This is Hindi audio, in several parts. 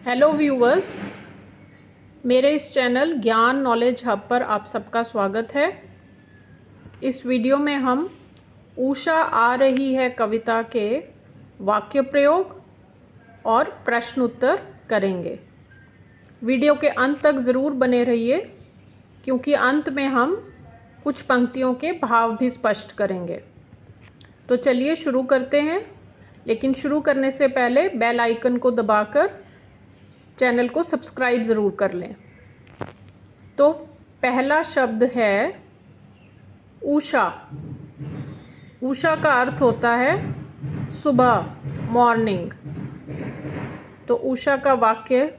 हेलो व्यूवर्स, मेरे इस चैनल ज्ञान नॉलेज हब पर आप सबका स्वागत है। इस वीडियो में हम उषा आ रही है कविता के वाक्य प्रयोग और प्रश्न उत्तर करेंगे। वीडियो के अंत तक ज़रूर बने रहिए क्योंकि अंत में हम कुछ पंक्तियों के भाव भी स्पष्ट करेंगे। तो चलिए शुरू करते हैं, लेकिन शुरू करने से पहले बेल आइकन को दबाकर चैनल को सब्सक्राइब ज़रूर कर लें। तो पहला शब्द है उषा। उषा का अर्थ होता है सुबह, मॉर्निंग। तो उषा का वाक्य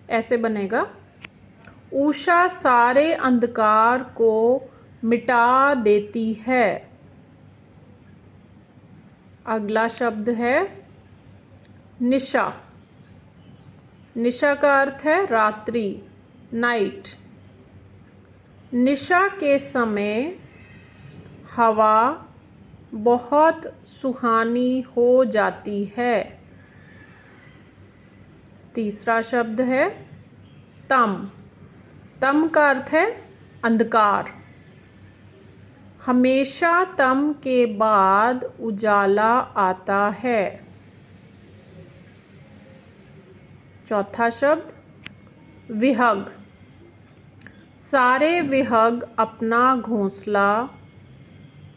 ऐसे बनेगा, उषा सारे अंधकार को मिटा देती है। अगला शब्द है निशा। निशा का अर्थ है रात्रि, नाइट। निशा के समय हवा बहुत सुहानी हो जाती है। तीसरा शब्द है तम। तम का अर्थ है अंधकार। हमेशा तम के बाद उजाला आता है। चौथा शब्द विहग। सारे विहग अपना घोंसला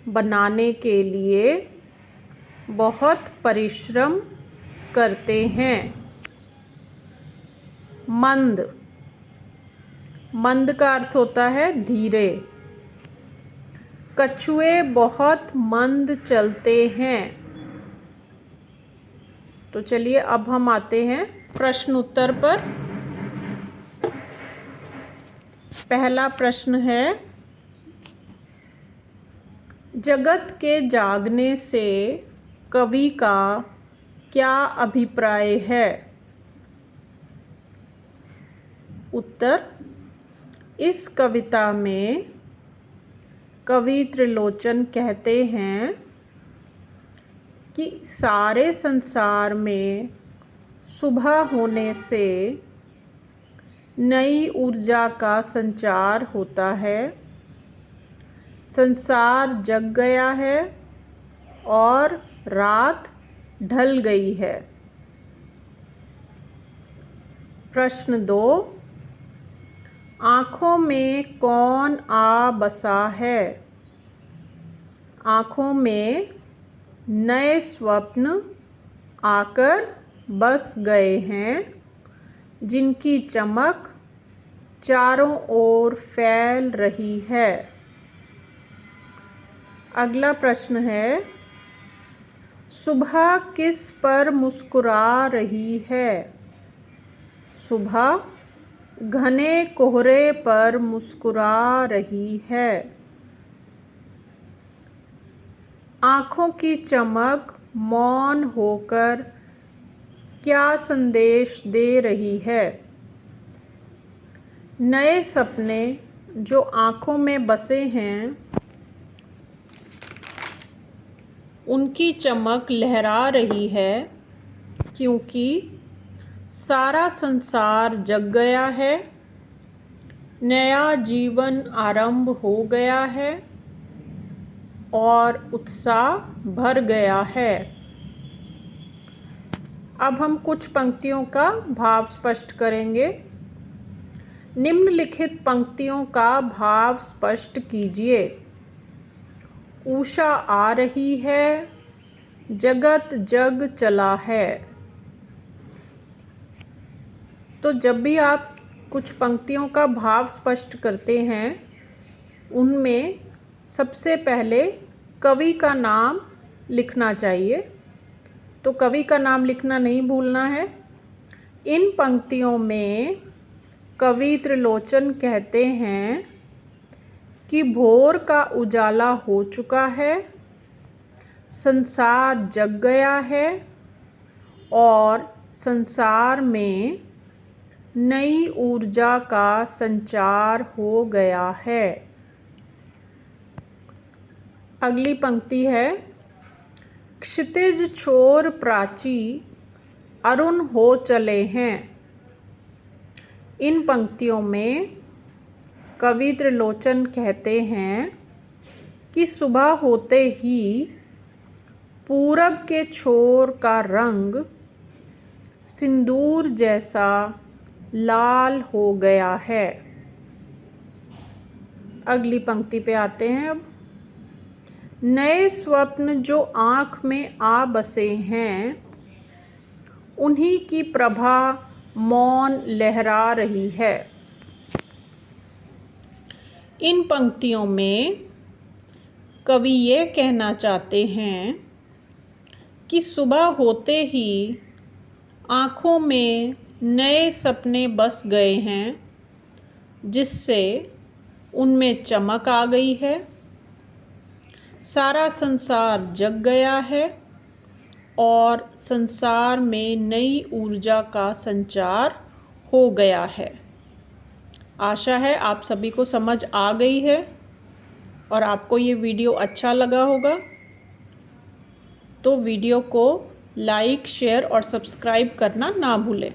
बनाने के लिए बहुत परिश्रम करते हैं। मंद। मंद का अर्थ होता है धीरे। कछुए बहुत मंद चलते हैं। तो चलिए अब हम आते हैं प्रश्न उत्तर पर। पहला प्रश्न है, जगत के जागने से कवि का क्या अभिप्राय है? उत्तर, इस कविता में कवि त्रिलोचन कहते हैं कि सारे संसार में सुबह होने से नई ऊर्जा का संचार होता है। संसार जग गया है और रात ढल गई है। प्रश्न 2, आँखों में कौन आ बसा है? आँखों में नए स्वप्न आकर बस गए हैं, जिनकी चमक चारों ओर फैल रही है। अगला प्रश्न है, सुबह किस पर मुस्कुरा रही है? सुबह घने कोहरे पर मुस्कुरा रही है। आँखों की चमक मौन होकर क्या संदेश दे रही है? नए सपने जो आँखों में बसे हैं, उनकी चमक लहरा रही है क्योंकि सारा संसार जग गया है, नया जीवन आरंभ हो गया है और उत्साह भर गया है। अब हम कुछ पंक्तियों का भाव स्पष्ट करेंगे। निम्नलिखित पंक्तियों का भाव स्पष्ट कीजिए। उषा आ रही है, जगत जग चला है। तो जब भी आप कुछ पंक्तियों का भाव स्पष्ट करते हैं, उनमें सबसे पहले कवि का नाम लिखना चाहिए। तो कवि का नाम लिखना नहीं भूलना है। इन पंक्तियों में कवि त्रिलोचन कहते हैं कि भोर का उजाला हो चुका है, संसार जग गया है और संसार में नई ऊर्जा का संचार हो गया है। अगली पंक्ति है, क्षितिज छोर प्राची अरुण हो चले हैं। इन पंक्तियों में कवि त्रिलोचन कहते हैं कि सुबह होते ही पूरब के छोर का रंग सिंदूर जैसा लाल हो गया है। अगली पंक्ति पे आते हैं अब। नए स्वप्न जो आँख में आ बसे हैं, उन्हीं की प्रभा मौन लहरा रही है। इन पंक्तियों में कवि ये कहना चाहते हैं कि सुबह होते ही आँखों में नए सपने बस गए हैं, जिससे उनमें चमक आ गई है। सारा संसार जग गया है और संसार में नई ऊर्जा का संचार हो गया है। आशा है आप सभी को समझ आ गई है और आपको ये वीडियो अच्छा लगा होगा। तो वीडियो को लाइक, शेयर और सब्सक्राइब करना ना भूलें।